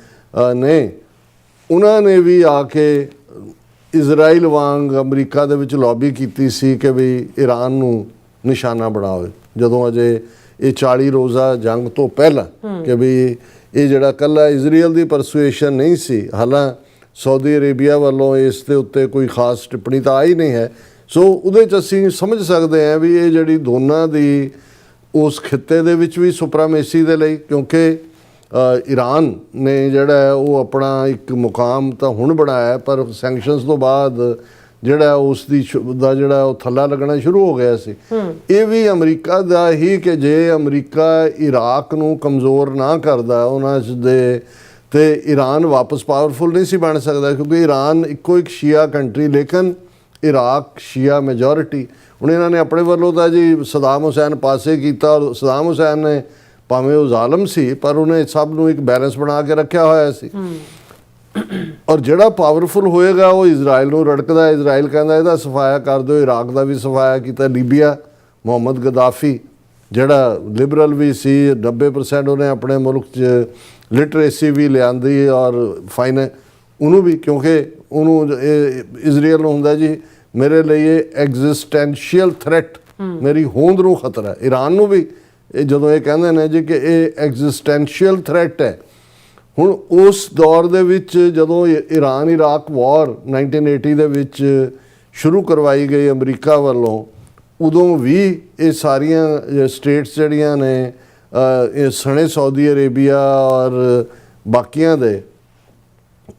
ਉਹਨਾਂ ਨੇ ਵੀ ਆ ਕੇ ਇਜ਼ਰਾਈਲ ਵਾਂਗ ਅਮਰੀਕਾ ਦੇ ਵਿੱਚ ਲੌਬੀ ਕੀਤੀ ਸੀ ਕਿ ਵੀ ਈਰਾਨ ਨੂੰ ਨਿਸ਼ਾਨਾ ਬਣਾਵੇ, ਜਦੋਂ ਅਜੇ ਇਹ 40 ਰੋਜ਼ਾ ਜੰਗ ਤੋਂ ਪਹਿਲਾਂ, ਕਿ ਵੀ ਇਹ ਜਿਹੜਾ ਕੱਲਾ ਇਜ਼ਰਾਈਲ ਦੀ ਪਰਸੂਏਸ਼ਨ ਨਹੀਂ ਸੀ, ਹਾਲਾਂ ਸਾਊਦੀ ਅਰੇਬੀਆ ਵੱਲੋਂ ਇਸ ਦੇ ਉੱਤੇ ਕੋਈ ਖਾਸ ਟਿੱਪਣੀ ਤਾਂ ਆਈ ਨਹੀਂ ਹੈ। ਸੋ ਉਹਦੇ 'ਚ ਅਸੀਂ ਸਮਝ ਸਕਦੇ ਹਾਂ ਵੀ ਇਹ ਜਿਹੜੀ ਦੋਨਾਂ ਦੀ ਉਸ ਖਿੱਤੇ ਦੇ ਵਿੱਚ ਵੀ ਸੁਪਰਾਮੇਸੀ ਦੇ ਲਈ, ਕਿਉਂਕਿ ਈਰਾਨ ਨੇ ਜਿਹੜਾ ਹੈ ਉਹ ਆਪਣਾ ਇੱਕ ਮੁਕਾਮ ਤਾਂ ਹੁਣ ਬਣਾਇਆ, ਪਰ ਸੈਂਕਸ਼ਨਸ ਤੋਂ ਬਾਅਦ ਜਿਹੜਾ ਉਸ ਦਾ ਜਿਹੜਾ ਉਹ ਥੱਲਾ ਲੱਗਣਾ ਸ਼ੁਰੂ ਹੋ ਗਿਆ ਸੀ। ਇਹ ਵੀ ਅਮਰੀਕਾ ਦਾ ਹੀ ਕਿ ਜੇ ਅਮਰੀਕਾ ਇਰਾਕ ਨੂੰ ਕਮਜ਼ੋਰ ਨਾ ਕਰਦਾ ਉਹਨਾਂ ਦੇ ਤੇ ਈਰਾਨ ਵਾਪਸ ਪਾਵਰਫੁਲ ਨਹੀਂ ਸੀ ਬਣ ਸਕਦਾ, ਕਿਉਂਕਿ ਈਰਾਨ ਇੱਕੋ ਇੱਕ ਸ਼ੀਆ ਕੰਟਰੀ, ਲੇਕਿਨ ਇਰਾਕ ਸ਼ੀਆ ਮੈਜੋਰਿਟੀ। ਹੁਣ ਇਹਨਾਂ ਨੇ ਆਪਣੇ ਵੱਲੋਂ ਤਾਂ ਜੀ ਸਦਾਮ ਹੁਸੈਨ ਪਾਸੇ ਕੀਤਾ, ਔਰ ਸਦਾਮ ਹੁਸੈਨ ਨੇ ਭਾਵੇਂ ਉਹ ਜ਼ਾਲਮ ਸੀ ਪਰ ਉਹਨੇ ਸਭ ਨੂੰ ਇੱਕ ਬੈਲੈਂਸ ਬਣਾ ਕੇ ਰੱਖਿਆ ਹੋਇਆ ਸੀ। ਔਰ ਜਿਹੜਾ ਪਾਵਰਫੁਲ ਹੋਏਗਾ ਉਹ ਇਜ਼ਰਾਈਲ ਨੂੰ ਰੜਕਦਾ, ਇਜ਼ਰਾਈਲ ਕਹਿੰਦਾ ਇਹਦਾ ਸਫਾਇਆ ਕਰ ਦਿਓ, ਇਰਾਕ ਦਾ ਵੀ ਸਫਾਇਆ ਕੀਤਾ। ਲੀਬੀਆ ਮੁਹੰਮਦ ਗਦਾਫੀ ਜਿਹੜਾ ਲਿਬਰਲ ਵੀ ਸੀ, 90% ਉਹਨੇ ਆਪਣੇ ਮੁਲਕ 'ਚ ਲਿਟਰੇਸੀ ਵੀ ਲਿਆਂਦੀ ਔਰ ਉਹਨੂੰ ਵੀ, ਕਿਉਂਕਿ ਉਹਨੂੰ ਇਜ਼ਰਾਈਲ ਨੂੰ ਹੁੰਦਾ ਜੀ ਮੇਰੇ ਲਈ ਇਹ ਐਗਜ਼ਿਸਟੈਂਸ਼ੀਅਲ ਥ੍ਰੈਟ, ਮੇਰੀ ਹੋਂਦ ਨੂੰ ਖਤਰਾ ਹੈ। ਈਰਾਨ ਨੂੰ ਵੀ ਇਹ ਜਦੋਂ ਇਹ ਕਹਿੰਦੇ ਨੇ ਜੀ ਕਿ ਇਹ ਐਗਜ਼ਿਸਟੈਂਸ਼ੀਅਲ ਥ੍ਰੈਟ ਹੈ। ਹੁਣ ਉਸ ਦੌਰ ਦੇ ਵਿੱਚ ਜਦੋਂ ਈਰਾਨ ਇਰਾਕ ਵਾਰ 1980 ਦੇ ਵਿੱਚ ਸ਼ੁਰੂ ਕਰਵਾਈ ਗਈ ਅਮਰੀਕਾ ਵੱਲੋਂ, ਉਦੋਂ ਵੀ ਇਹ ਸਾਰੀਆਂ ਸਟੇਟਸ ਜਿਹੜੀਆਂ ਨੇ ਇਹ ਸਣੇ ਸਾਊਦੀ ਅਰੇਬੀਆ ਔਰ ਬਾਕੀਆਂ ਦੇ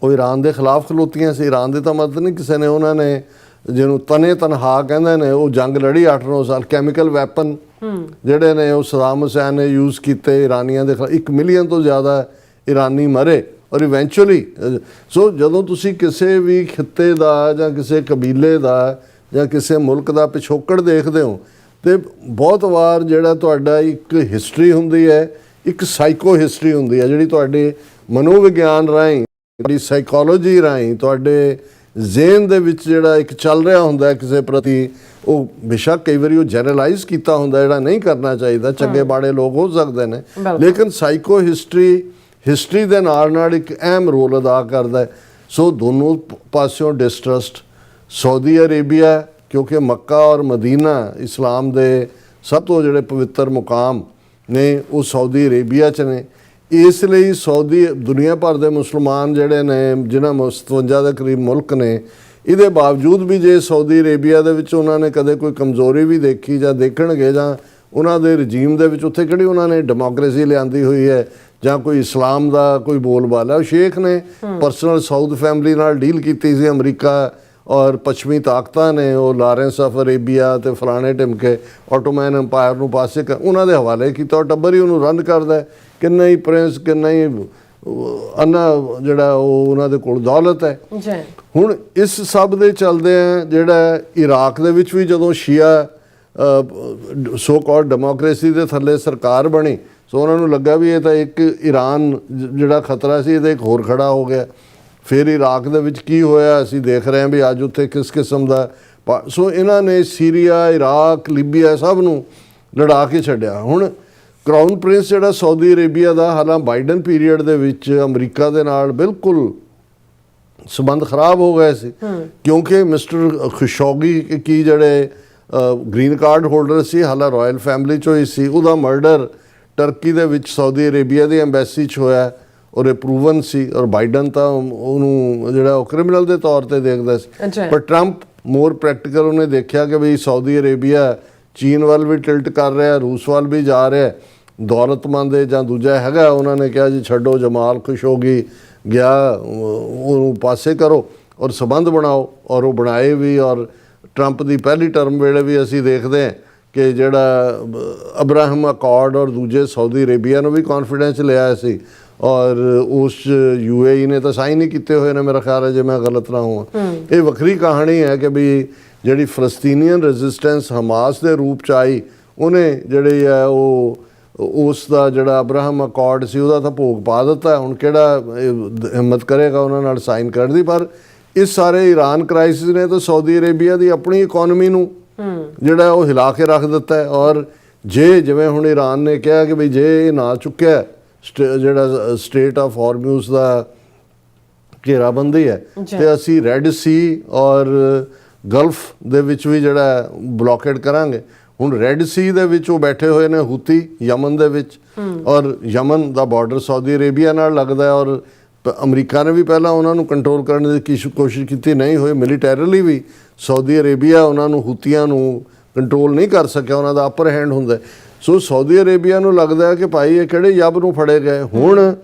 ਉਹ ਈਰਾਨ ਦੇ ਖਿਲਾਫ ਖਲੋਤੀਆਂ ਸੀ। ਈਰਾਨ ਦੇ ਤਾਂ ਮਦਦ ਨਹੀਂ ਕਿਸੇ ਨੇ, ਉਹਨਾਂ ਨੇ ਜਿਹਨੂੰ ਤਨੇ ਤਨਹਾ ਕਹਿੰਦੇ ਨੇ ਉਹ ਜੰਗ ਲੜੀ 8-9 ਸਾਲ। ਕੈਮੀਕਲ ਵੈਪਨ ਜਿਹੜੇ ਨੇ ਉਹ ਸਦਾਮ ਹੁਸੈਨ ਨੇ ਯੂਜ਼ ਕੀਤੇ ਈਰਾਨੀਆਂ ਦੇ ਖਿਲਾਫ, 1 ਮਿਲੀਅਨ ਤੋਂ ਜ਼ਿਆਦਾ ਈਰਾਨੀ ਮਰੇ ਔਰ ਇਵੈਂਚੁਅਲੀ। ਸੋ ਜਦੋਂ ਤੁਸੀਂ ਕਿਸੇ ਵੀ ਖਿੱਤੇ ਦਾ ਜਾਂ ਕਿਸੇ ਕਬੀਲੇ ਦਾ ਜਾਂ ਕਿਸੇ ਮੁਲਕ ਦਾ ਪਿਛੋਕੜ ਦੇਖਦੇ ਹੋ ਤੇ ਬਹੁਤ ਵਾਰ ਜਿਹੜਾ ਤੁਹਾਡਾ ਇੱਕ ਹਿਸਟਰੀ ਹੁੰਦੀ ਹੈ, ਇੱਕ ਸਾਈਕੋ ਹਿਸਟਰੀ ਹੁੰਦੀ ਹੈ, ਜਿਹੜੀ ਤੁਹਾਡੇ ਮਨੋਵਿਗਿਆਨ ਰਾਹੀਂ, ਤੁਹਾਡੀ ਸਾਈਕੋਲੋਜੀ ਰਾਹੀਂ, ਤੁਹਾਡੇ ਜ਼ੇਨ ਦੇ ਵਿੱਚ ਜਿਹੜਾ ਇੱਕ ਚੱਲ ਰਿਹਾ ਹੁੰਦਾ ਕਿਸੇ ਪ੍ਰਤੀ, ਉਹ ਬੇਸ਼ੱਕ ਕਈ ਵਾਰੀ ਉਹ ਜਨਰਲਾਈਜ਼ ਕੀਤਾ ਹੁੰਦਾ ਜਿਹੜਾ ਨਹੀਂ ਕਰਨਾ ਚਾਹੀਦਾ, ਚੰਗੇ ਮਾੜੇ ਲੋਕ ਹੋ ਸਕਦੇ ਨੇ, ਲੇਕਿਨ ਸਾਈਕੋ ਹਿਸਟਰੀ ਦੇ ਨਾਲ ਨਾਲ ਇੱਕ ਅਹਿਮ ਰੋਲ ਅਦਾ ਕਰਦਾ ਹੈ। ਸੋ ਦੋਨੋਂ ਪਾਸਿਓਂ ਡਿਸਟਰਸਟ। ਸਾਊਦੀ ਅਰੇਬੀਆ ਕਿਉਂਕਿ ਮੱਕਾ ਔਰ ਮਦੀਨਾ ਇਸਲਾਮ ਦੇ ਸਭ ਤੋਂ ਜਿਹੜੇ ਪਵਿੱਤਰ ਮੁਕਾਮ ਨੇ ਉਹ ਸਾਊਦੀ ਅਰੇਬੀਆ 'ਚ ਨੇ, ਇਸ ਲਈ ਸਾਊਦੀ ਦੁਨੀਆ ਭਰ ਦੇ ਮੁਸਲਮਾਨ ਜਿਹੜੇ ਨੇ ਜਿਨ੍ਹਾਂ 57 ਦੇ ਕਰੀਬ ਮੁਲਕ ਨੇ, ਇਹਦੇ ਬਾਵਜੂਦ ਵੀ ਜੇ ਸਾਊਦੀ ਅਰੇਬੀਆ ਦੇ ਵਿੱਚ ਉਹਨਾਂ ਨੇ ਕਦੇ ਕੋਈ ਕਮਜ਼ੋਰੀ ਵੀ ਦੇਖੀ ਜਾਂ ਦੇਖਣਗੇ, ਜਾਂ ਉਹਨਾਂ ਦੇ ਰਜੀਮ ਦੇ ਵਿੱਚ ਉੱਥੇ ਕਿਹੜੀ ਉਹਨਾਂ ਨੇ ਡੈਮੋਕ੍ਰੇਸੀ ਲਿਆਂਦੀ ਹੋਈ ਹੈ ਜਾਂ ਕੋਈ ਇਸਲਾਮ ਦਾ ਕੋਈ ਬੋਲਬਾਲਾ, ਉਹ ਸ਼ੇਖ ਨੇ ਪਰਸਨਲ ਸਾਊਦ ਫੈਮਿਲੀ ਨਾਲ ਡੀਲ ਕੀਤੀ ਸੀ ਅਮਰੀਕਾ ਔਰ ਪੱਛਮੀ ਤਾਕਤਾਂ ਨੇ ਉਹ ਲਾਰੈਂਸ ਆਫ ਅਰੇਬੀਆ ਤੇ ਫਲਾਣੇ ਢਿਮਕੇ ਆਟੋਮੈਨ ਅੰਪਾਇਰ ਨੂੰ ਪਾਸੇ ਉਹਨਾਂ ਦੇ ਹਵਾਲੇ ਕੀਤਾ, ਉਹ ਟੱਬਰ ਹੀ ਉਹਨੂੰ ਰਨ ਕਰਦਾ ਹੈ। ਕਿੰਨਾ ਹੀ ਪ੍ਰਿੰਸ, ਕਿੰਨਾ ਹੀ ਅੰਨਾ ਜਿਹੜਾ ਉਹ ਉਹਨਾਂ ਦੇ ਕੋਲ ਦੌਲਤ ਹੈ। ਹੁਣ ਇਸ ਸਭ ਦੇ ਚੱਲਦੇ ਆ ਜਿਹੜਾ ਇਰਾਕ ਦੇ ਵਿੱਚ ਵੀ ਜਦੋਂ ਸ਼ੀਆ ਸੋ ਕਾਲਡ ਡੈਮੋਕ੍ਰੇਸੀ ਦੇ ਥੱਲੇ ਸਰਕਾਰ ਬਣੀ, ਸੋ ਉਹਨਾਂ ਨੂੰ ਲੱਗਾ ਵੀ ਇਹ ਤਾਂ ਇੱਕ ਈਰਾਨ ਜਿਹੜਾ ਖਤਰਾ ਸੀ ਇਹਦਾ ਇੱਕ ਹੋਰ ਖੜਾ ਹੋ ਗਿਆ। ਫਿਰ ਇਰਾਕ ਦੇ ਵਿੱਚ ਕੀ ਹੋਇਆ ਅਸੀਂ ਦੇਖ ਰਹੇ ਹਾਂ ਵੀ ਅੱਜ ਉੱਥੇ ਕਿਸ ਕਿਸਮ ਦਾ ਸੋ ਇਹਨਾਂ ਨੇ ਸੀਰੀਆ, ਇਰਾਕ, ਲੀਬੀਆ ਸਭ ਨੂੰ ਲੜਾ ਕੇ ਛੱਡਿਆ। ਹੁਣ ਕਰਾਊਨ ਪ੍ਰਿੰਸ ਜਿਹੜਾ ਸਾਊਦੀ ਅਰੇਬੀਆ ਦਾ, ਹਾਲਾਂ ਬਾਈਡਨ ਪੀਰੀਅਡ ਦੇ ਵਿੱਚ ਅਮਰੀਕਾ ਦੇ ਨਾਲ ਬਿਲਕੁਲ ਸੰਬੰਧ ਖਰਾਬ ਹੋ ਗਏ ਸੀ, ਕਿਉਂਕਿ ਮਿਸਟਰ ਖਸ਼ੋਗੀ ਕੀ ਜਿਹੜੇ ਗ੍ਰੀਨ ਕਾਰਡ ਹੋਲਡਰ ਸੀ, ਹਾਲਾਂ ਰਾਇਲ ਫੈਮਿਲੀ 'ਚੋਂ ਹੀ ਸੀ, ਉਹਦਾ ਮਰਡਰ ਟਰਕੀ ਦੇ ਵਿੱਚ ਸਾਊਦੀ ਅਰੇਬੀਆ ਦੀ ਐਮਬੈਸੀ 'ਚ ਹੋਇਆ ਔਰ ਇਹ ਪ੍ਰੂਵਨ ਸੀ। ਔਰ ਬਾਈਡਨ ਤਾਂ ਉਹਨੂੰ ਜਿਹੜਾ ਉਹ ਕ੍ਰਿਮੀਨਲ ਦੇ ਤੌਰ ਤੇ ਦੇਖਦਾ ਸੀ, ਪਰ ਟਰੰਪ ਮੋਰ ਪ੍ਰੈਕਟੀਕਲ ਉਹਨੇ ਦੇਖਿਆ ਕਿ ਵੀ ਸਾਊਦੀ ਅਰੇਬੀਆ ਚੀਨ ਵੱਲ ਵੀ ਟਿਲਟ ਕਰ ਰਿਹਾ, ਰੂਸ ਵੱਲ ਵੀ ਜਾ ਰਿਹਾ, ਦੌਲਤਮੰਦ ਜਾਂ ਦੂਜਾ ਹੈਗਾ। ਉਹਨਾਂ ਨੇ ਕਿਹਾ ਜੀ ਛੱਡੋ, ਜਮਾਲ ਖਸ਼ੋਗੀ ਗਿਆ, ਉਹਨੂੰ ਪਾਸੇ ਕਰੋ ਔਰ ਸੰਬੰਧ ਬਣਾਓ, ਔਰ ਉਹ ਬਣਾਏ ਵੀ। ਔਰ ਟਰੰਪ ਦੀ ਪਹਿਲੀ ਟਰਮ ਵੇਲੇ ਵੀ ਅਸੀਂ ਦੇਖਦੇ ਹਾਂ ਕਿ ਜਿਹੜਾ ਅਬਰਾਹਮ ਅਕਾਰਡ ਔਰ ਦੂਜੇ ਸਾਊਦੀ ਅਰੇਬੀਆ ਨੂੰ ਵੀ ਕੌਨਫੀਡੈਂਸ ਲਿਆ ਸੀ, ਔਰ ਉਸ UAE ਨੇ ਤਾਂ ਸਾਈਨ ਹੀ ਕੀਤੇ ਹੋਏ ਨੇ ਮੇਰਾ ਖਿਆਲ ਹੈ, ਜੇ ਮੈਂ ਗਲਤ ਨਾ ਹੋਵਾਂ। ਇਹ ਵੱਖਰੀ ਕਹਾਣੀ ਹੈ ਕਿ ਵੀ ਜਿਹੜੀ ਫਲਸਤੀਨੀਅਨ ਰੈਜ਼ਿਸਟੈਂਸ ਹਮਾਸ ਦੇ ਰੂਪ 'ਚ ਆਈ, ਉਹਨੇ ਜਿਹੜੇ ਹੈ ਉਹ ਉਸ ਦਾ ਜਿਹੜਾ ਅਬਰਾਹਮ ਅਕਾਰਡ ਸੀ ਉਹਦਾ ਤਾਂ ਭੋਗ ਪਾ ਦਿੱਤਾ। ਹੁਣ ਕਿਹੜਾ ਹਿੰਮਤ ਕਰੇਗਾ ਉਹਨਾਂ ਨਾਲ ਸਾਈਨ ਕਰਨ ਦੀ। ਪਰ ਇਸ ਸਾਰੇ ਈਰਾਨ ਕ੍ਰਾਈਸਿਸ ਨੇ ਤਾਂ ਸਾਊਦੀ ਅਰੇਬੀਆ ਦੀ ਆਪਣੀ ਇਕੋਨਮੀ ਨੂੰ ਜਿਹੜਾ ਉਹ ਹਿਲਾ ਕੇ ਰੱਖ ਦਿੱਤਾ ਹੈ। ਔਰ ਜੇ ਜਿਵੇਂ ਹੁਣ ਈਰਾਨ ਨੇ ਕਿਹਾ ਕਿ ਵੀ ਜੇ ਇਹ ਨਾ ਚੁੱਕਿਆ ਜਿਹੜਾ ਸਟੇਟ ਆਫ ਹਾਰਮੂਜ਼ ਦਾ ਘੇਰਾਬੰਦੀ ਹੈ ਤੇ ਅਸੀਂ ਰੈੱਡ ਸੀ ਔਰ ਗਲਫ ਦੇ ਵਿੱਚ ਵੀ ਜਿਹੜਾ ਬਲੋਕੇਡ ਕਰਾਂਗੇ। ਹੁਣ ਰੈੱਡ ਸੀ ਦੇ ਵਿੱਚ ਉਹ ਬੈਠੇ ਹੋਏ ਨੇ ਹੂਤੀ ਯਮਨ ਦੇ ਵਿੱਚ, ਔਰ ਯਮਨ ਦਾ ਬਾਰਡਰ ਸਾਊਦੀ ਅਰੇਬੀਆ ਨਾਲ ਲੱਗਦਾ ਹੈ। ਔਰ ਅਮਰੀਕਾ ਨੇ ਵੀ ਪਹਿਲਾਂ ਉਹਨਾਂ ਨੂੰ ਕੰਟਰੋਲ ਕਰਨ ਦੀ ਕੋਸ਼ਿਸ਼ ਕੀਤੀ, ਨਹੀਂ ਹੋਈ। ਮਿਲੀਟੈਰਲੀ ਵੀ ਸਾਊਦੀ ਅਰੇਬੀਆ ਉਹਨਾਂ ਨੂੰ ਹੂਤੀਆਂ ਨੂੰ ਕੰਟਰੋਲ ਨਹੀਂ ਕਰ ਸਕਿਆ, ਉਹਨਾਂ ਦਾ ਅਪਰ ਹੈਂਡ ਹੁੰਦਾ। ਸੋ ਸਾਊਦੀ ਅਰੇਬੀਆ ਨੂੰ ਲੱਗਦਾ ਹੈ ਕਿ ਭਾਈ ਇਹ ਕਿਹੜੇ ਯੱਬ ਨੂੰ ਫੜੇ ਗਏ। ਹੁਣ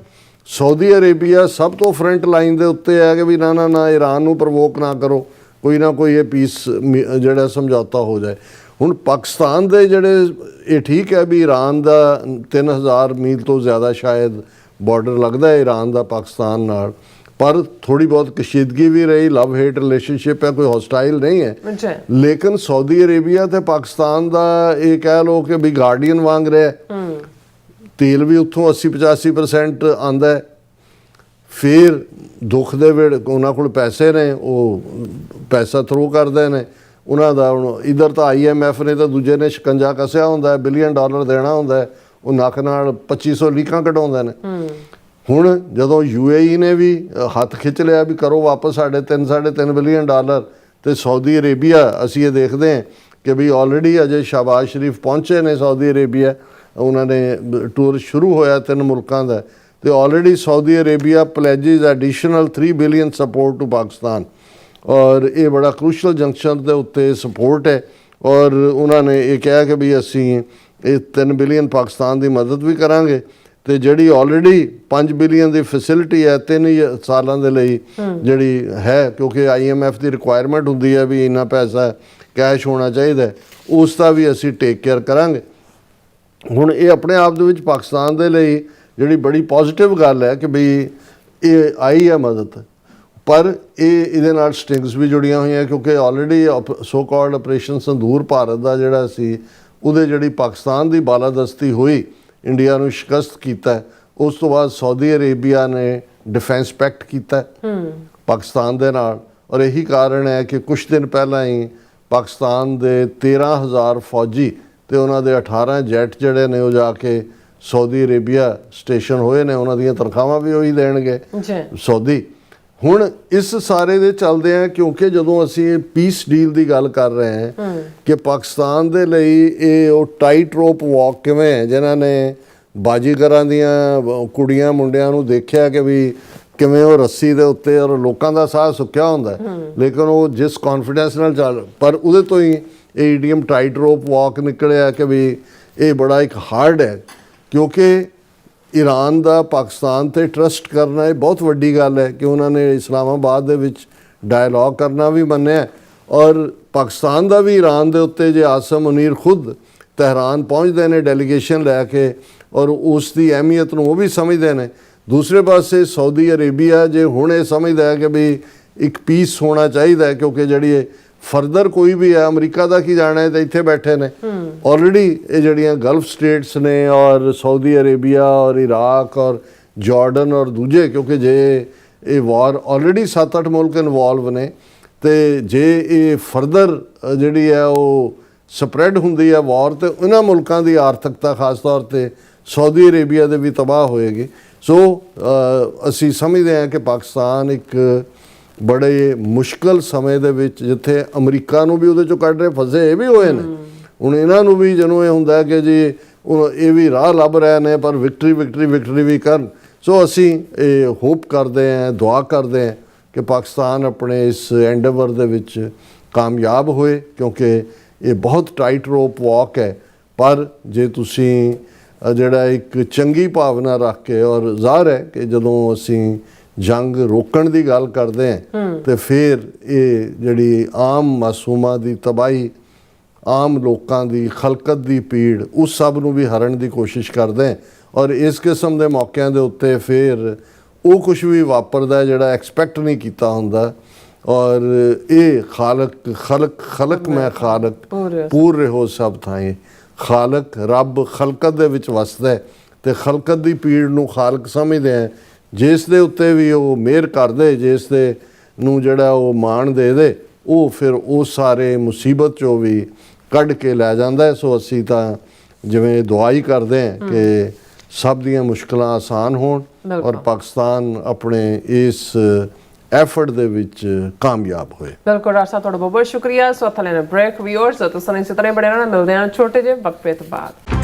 ਸਾਊਦੀ ਅਰੇਬੀਆ ਸਭ ਤੋਂ ਫਰੰਟ ਲਾਈਨ ਦੇ ਉੱਤੇ ਹੈ ਕਿ ਵੀ ਨਾ ਈਰਾਨ ਨੂੰ ਪ੍ਰਵੋਕ ਨਾ ਕਰੋ, ਕੋਈ ਨਾ ਕੋਈ ਇਹ ਪੀਸ ਜਿਹੜਾ ਸਮਝੌਤਾ ਹੋ ਜਾਏ। ਹੁਣ ਪਾਕਿਸਤਾਨ ਦੇ ਜਿਹੜੇ ਇਹ ਠੀਕ ਹੈ ਵੀ ਈਰਾਨ ਦਾ 3000 ਮੀਲ ਤੋਂ ਜ਼ਿਆਦਾ ਸ਼ਾਇਦ ਬਾਰਡਰ ਲੱਗਦਾ ਹੈ ਈਰਾਨ ਦਾ ਪਾਕਿਸਤਾਨ ਨਾਲ, ਪਰ ਥੋੜੀ ਬਹੁਤ ਕਸ਼ੀਦਗੀ ਵੀ ਰਹੀ, ਲਵ ਹੇਟ ਰਿਲੇਸ਼ਨਸ਼ਿਪ ਹੈ, ਕੋਈ ਹੌਸਟਾਈਲ ਨਹੀਂ ਹੈ। ਲੇਕਿਨ ਸਾਊਦੀ ਅਰੇਬੀਆ ਤੇ ਪਾਕਿਸਤਾਨ ਦਾ ਇਹ ਕਹਿ ਲਓ ਕਿ ਵੀ ਗਾਰਡੀਅਨ ਵਾਂਗ ਰਿਹਾ। ਤੇਲ ਵੀ ਉੱਥੋਂ 80-85% ਆਉਂਦਾ ਹੈ। ਫਿਰ ਦੁੱਖ ਦੇ ਵੇਲੇ ਉਹਨਾਂ ਕੋਲ ਪੈਸੇ ਨੇ, ਉਹ ਪੈਸਾ ਥਰੂ ਕਰਦੇ ਨੇ ਉਹਨਾਂ ਦਾ। ਹੁਣ ਇੱਧਰ ਤਾਂ IMF ਨੇ ਤਾਂ ਦੂਜੇ ਨੇ ਸ਼ਿਕੰਜਾ ਕੱਸਿਆ ਹੁੰਦਾ ਹੈ, $1 ਬਿਲੀਅਨ ਦੇਣਾ ਹੁੰਦਾ ਹੈ, ਉਹ ਨੱਕ ਨਾਲ 2500 ਲੀਕਾਂ ਕਢਾਉਂਦੇ ਨੇ। ਹੁਣ ਜਦੋਂ UAE ਨੇ ਵੀ ਹੱਥ ਖਿੱਚ ਲਿਆ ਵੀ ਕਰੋ ਵਾਪਸ ਸਾਡੇ $3.5 ਬਿਲੀਅਨ, ਤੇ ਸਾਊਦੀ ਅਰੇਬੀਆ ਅਸੀਂ ਇਹ ਦੇਖਦੇ ਹਾਂ ਕਿ ਵੀ ਆਲਰੇਡੀ ਅਜੇ ਸ਼ਾਬਾਜ਼ ਸ਼ਰੀਫ ਪਹੁੰਚੇ ਨੇ ਸਾਊਦੀ ਅਰੇਬੀਆ, ਉਹਨਾਂ ਨੇ ਟੂਰ ਸ਼ੁਰੂ ਹੋਇਆ 3 ਮੁਲਕਾਂ ਦਾ, ਤੇ already Saudi Arabia pledges additional 3 billion support to Pakistan. ਔਰ ਇਹ ਬੜਾ ਕ੍ਰੂਸ਼ਲ ਜੰਕਸ਼ਨ ਦੇ ਉੱਤੇ ਸਪੋਰਟ ਹੈ। ਔਰ ਉਹਨਾਂ ਨੇ ਇਹ ਕਿਹਾ ਕਿ ਵੀ ਅਸੀਂ ਇਹ 3 ਬਿਲੀਅਨ ਪਾਕਿਸਤਾਨ ਦੀ ਮਦਦ ਵੀ ਕਰਾਂਗੇ, ਤੇ ਜਿਹੜੀ ਆਲਰੇਡੀ 5 ਬਿਲੀਅਨ ਦੀ ਫੈਸਿਲਿਟੀ ਹੈ 3 ਸਾਲਾਂ ਦੇ ਲਈ ਜਿਹੜੀ ਹੈ, ਕਿਉਂਕਿ IMF ਦੀ ਰਿਕੁਆਇਰਮੈਂਟ ਹੁੰਦੀ ਹੈ ਵੀ ਇੰਨਾ ਪੈਸਾ ਕੈਸ਼ ਹੋਣਾ ਚਾਹੀਦਾ, ਉਸ ਦਾ ਵੀ ਅਸੀਂ ਟੇਕ ਕੇਅਰ ਕਰਾਂਗੇ। ਹੁਣ ਇਹ ਆਪਣੇ ਆਪ ਦੇ ਵਿੱਚ ਪਾਕਿਸਤਾਨ ਦੇ ਲਈ ਜਿਹੜੀ ਬੜੀ ਪੋਜ਼ਿਟਿਵ ਗੱਲ ਹੈ ਕਿ ਵੀ ਇਹ ਆਈ ਹੈ ਮਦਦ, ਪਰ ਇਹਦੇ ਨਾਲ ਸਟਿੰਗਸ ਵੀ ਜੁੜੀਆਂ ਹੋਈਆਂ, ਕਿਉਂਕਿ already so called operation ਸੰਦੂਰ Bharat ਦਾ ਜਿਹੜਾ ਸੀ ਉਹਦੇ ਜਿਹੜੀ ਪਾਕਿਸਤਾਨ ਦੀ ਬਾਲਾਦਸਤੀ ਹੋਈ, ਇੰਡੀਆ ਨੂੰ ਸ਼ਿਕਸਤ ਕੀਤਾ। ਉਸ ਤੋਂ ਬਾਅਦ ਸਾਊਦੀ ਅਰੇਬੀਆ ਨੇ ਡਿਫੈਂਸ ਪੈਕਟ ਕੀਤਾ ਪਾਕਿਸਤਾਨ ਦੇ ਨਾਲ, ਔਰ ਇਹੀ ਕਾਰਨ ਹੈ ਕਿ ਕੁਝ ਦਿਨ ਪਹਿਲਾਂ ਹੀ ਪਾਕਿਸਤਾਨ ਦੇ 13,000 ਫੌਜੀ ਤੇ ਉਹਨਾਂ ਦੇ 18 ਜੈਟ ਜਿਹੜੇ ਨੇ ਉਹ ਜਾ ਕੇ ਸਾਊਦੀ ਅਰੇਬੀਆ ਸਟੇਸ਼ਨ ਹੋਏ ਨੇ, ਉਹਨਾਂ ਦੀਆਂ ਤਨਖਾਹਾਂ ਵੀ ਉਹੀ ਦੇਣਗੇ ਸਾਊਦੀ। ਹੁਣ ਇਸ ਸਾਰੇ ਦੇ ਚੱਲਦੇ ਆ, ਕਿਉਂਕਿ ਜਦੋਂ ਅਸੀਂ ਪੀਸ ਡੀਲ ਦੀ ਗੱਲ ਕਰ ਰਹੇ ਹਾਂ ਕਿ ਪਾਕਿਸਤਾਨ ਦੇ ਲਈ ਇਹ ਉਹ ਟਾਈਟ ਰੋਪ ਵਾਕ ਕਿਵੇਂ ਹੈ, ਜਿਨ੍ਹਾਂ ਨੇ ਬਾਜੀਗਰਾਂ ਦੀਆਂ ਕੁੜੀਆਂ ਮੁੰਡਿਆਂ ਨੂੰ ਦੇਖਿਆ ਕਿ ਵੀ ਕਿਵੇਂ ਉਹ ਰੱਸੀ ਦੇ ਉੱਤੇ ਔਰ ਲੋਕਾਂ ਦਾ ਸਾਹ ਸੁੱਕਿਆ ਹੁੰਦਾ, ਲੇਕਿਨ ਉਹ ਜਿਸ ਕੌਨਫੀਡੈਂਸ ਨਾਲ ਚੱਲ, ਪਰ ਉਹਦੇ ਤੋਂ ਹੀ ਇਹ ਈਡੀਅਮ ਟਾਈਟ ਰੋਪ ਵਾਕ ਨਿਕਲਿਆ ਕਿ ਵੀ ਇਹ ਬੜਾ ਇੱਕ ਹਾਰਡ ਹੈ, ਕਿਉਂਕਿ ਈਰਾਨ ਦਾ ਪਾਕਿਸਤਾਨ ਤੇ ਟਰਸਟ ਕਰਨਾ ਇਹ ਬਹੁਤ ਵੱਡੀ ਗੱਲ ਹੈ ਕਿ ਉਹਨਾਂ ਨੇ ਇਸਲਾਮਾਬਾਦ ਦੇ ਵਿੱਚ ਡਾਇਲੋਗ ਕਰਨਾ ਵੀ ਮੰਨਿਆ ਔਰ ਪਾਕਿਸਤਾਨ ਦਾ ਵੀ ਈਰਾਨ ਦੇ ਉੱਤੇ ਜੇ ਆਸਮ ਮੁਨੀਰ ਖੁਦ ਤਹਿਰਾਨ ਪਹੁੰਚਦੇ ਨੇ ਡੈਲੀਗੇਸ਼ਨ ਲੈ ਕੇ ਔਰ ਉਸ ਦੀ ਅਹਿਮੀਅਤ ਨੂੰ ਉਹ ਵੀ ਸਮਝਦੇ ਨੇ। ਦੂਸਰੇ ਪਾਸੇ ਸਾਊਦੀ ਅਰੇਬੀਆ ਜੇ ਹੁਣ ਇਹ ਸਮਝਦਾ ਹੈ ਕਿ ਵੀ ਇੱਕ ਪੀਸ ਹੋਣਾ ਚਾਹੀਦਾ ਹੈ, ਕਿਉਂਕਿ ਜਿਹੜੀ ਇਹ ਫਰਦਰ ਕੋਈ ਵੀ ਹੈ, ਅਮਰੀਕਾ ਦਾ ਕੀ ਜਾਣਾ ਹੈ, ਤਾਂ ਇੱਥੇ ਬੈਠੇ ਨੇ ਆਲਰੇਡੀ ਇਹ ਜਿਹੜੀਆਂ ਗਲਫ ਸਟੇਟਸ ਨੇ ਔਰ ਸਾਊਦੀ ਅਰੇਬੀਆ ਔਰ ਇਰਾਕ ਔਰ ਜਾਰਡਨ ਔਰ ਦੂਜੇ, ਕਿਉਂਕਿ ਜੇ ਇਹ ਵਾਰ ਆਲਰੇਡੀ 7-8 ਮੁਲਕ ਇਨਵੋਲਵ ਨੇ ਤੇ ਜੇ ਇਹ ਫਰਦਰ ਜਿਹੜੀ ਹੈ ਉਹ ਸਪਰੈਡ ਹੁੰਦੀ ਹੈ ਵਾਰ, ਤੇ ਇਹਨਾਂ ਮੁਲਕਾਂ ਦੀ ਆਰਥਿਕਤਾ ਖਾਸ ਤੌਰ ਤੇ ਸਾਊਦੀ ਅਰੇਬੀਆ ਦੇ ਵੀ ਤਬਾਹ ਹੋਏਗੀ। ਸੋ ਅਸੀਂ ਸਮਝਦੇ ਹਾਂ ਕਿ ਪਾਕਿਸਤਾਨ ਇੱਕ ਬੜੇ ਮੁਸ਼ਕਲ ਸਮੇਂ ਦੇ ਵਿੱਚ, ਜਿੱਥੇ ਅਮਰੀਕਾ ਨੂੰ ਵੀ ਉਹਦੇ ਚੋਂ ਕੱਢ ਰਹੇ ਫਸੇ ਇਹ ਵੀ ਹੋਏ ਨੇ, ਹੁਣ ਇਹਨਾਂ ਨੂੰ ਵੀ ਜਦੋਂ ਇਹ ਹੁੰਦਾ ਕਿ ਜੀ ਇਹ ਵੀ ਰਾਹ ਲੱਭ ਰਹੇ ਨੇ ਪਰ ਵਿਕਟਰੀ ਵੀ ਕਰਨ। ਸੋ ਅਸੀਂ ਇਹ ਹੋਪ ਕਰਦੇ ਹਾਂ, ਦੁਆ ਕਰਦੇ ਹਾਂ ਕਿ ਪਾਕਿਸਤਾਨ ਆਪਣੇ ਇਸ ਐਂਡੇਵਰ ਦੇ ਵਿੱਚ ਕਾਮਯਾਬ ਹੋਏ, ਕਿਉਂਕਿ ਇਹ ਬਹੁਤ ਟਾਈਟ ਰੋਪ ਵਾਕ ਹੈ। ਪਰ ਜੇ ਤੁਸੀਂ ਜਿਹੜਾ ਇੱਕ ਚੰਗੀ ਭਾਵਨਾ ਰੱਖ ਕੇ, ਔਰ ਜ਼ਾਹਰ ਹੈ ਕਿ ਜਦੋਂ ਅਸੀਂ ਜੰਗ ਰੋਕਣ ਦੀ ਗੱਲ ਕਰਦੇ ਹਾਂ ਤੇ ਫਿਰ ਇਹ ਜਿਹੜੀ ਆਮ ਮਾਸੂਮਾਂ ਦੀ ਤਬਾਹੀ, ਆਮ ਲੋਕਾਂ ਦੀ ਖਲਕਤ ਦੀ ਪੀੜ, ਉਸ ਸਭ ਨੂੰ ਵੀ ਹਰਨ ਦੀ ਕੋਸ਼ਿਸ਼ ਕਰਦੇ ਹਾਂ। ਔਰ ਇਸ ਕਿਸਮ ਦੇ ਮੌਕਿਆਂ ਦੇ ਉੱਤੇ ਫਿਰ ਉਹ ਕੁਝ ਵੀ ਵਾਪਰਦਾ ਜਿਹੜਾ ਐਕਸਪੈਕਟ ਨਹੀਂ ਕੀਤਾ ਹੁੰਦਾ। ਔਰ ਇਹ ਖਲਕ ਮੈਂ ਖਾਲਕ ਪੂਰ ਰਹੋ ਸਭ ਥਾਈਂ, ਖਾਲਕ ਰੱਬ ਖਲਕਤ ਦੇ ਵਿੱਚ ਵਸਦਾ ਹੈ ਤੇ ਖਲਕਤ ਦੀ ਪੀੜ ਨੂੰ ਖਾਲਕ ਸਮਝਦੇ ਹੈ। ਜਿਸ ਦੇ ਉੱਤੇ ਵੀ ਉਹ ਮਿਹਰ ਕਰਦੇ, ਜਿਸ ਦੇ ਨੂੰ ਜਿਹੜਾ ਉਹ ਮਾਣ ਦੇ ਉਹ ਫਿਰ ਉਹ ਸਾਰੇ ਮੁਸੀਬਤ ਚੋਂ ਵੀ ਕੱਢ ਕੇ ਲੈ ਜਾਂਦਾ ਹੈ। ਸੋ ਅਸੀਂ ਤਾਂ ਜਿਵੇਂ ਦੁਆ ਹੀ ਕਰਦੇ ਹਾਂ ਕਿ ਸਭ ਦੀਆਂ ਮੁਸ਼ਕਲਾਂ ਆਸਾਨ ਹੋਣ ਔਰ ਪਾਕਿਸਤਾਨ ਆਪਣੇ ਇਸ ਐਫਰਟ ਦੇ ਵਿੱਚ ਕਾਮਯਾਬ ਹੋਏ। ਬਿਲਕੁਲ ਡਾਕਟਰ ਸਾਹਿਬ, ਤੁਹਾਡਾ ਬਹੁਤ ਬਹੁਤ ਸ਼ੁਕਰੀਆ। ਸੋ ਥਲੇ ਬ੍ਰੇਕ ਵੀਅਰਸ ਤੁਸੀਂ ਇਸੇ ਤਰ੍ਹਾਂ ਬੜੇ ਰਹਿਣਾ, ਮਿਲਦੇ ਹਾਂ ਛੋਟੇ ਜਿਹੇ ਵਕਫੇ ਤੋਂ ਬਾਅਦ।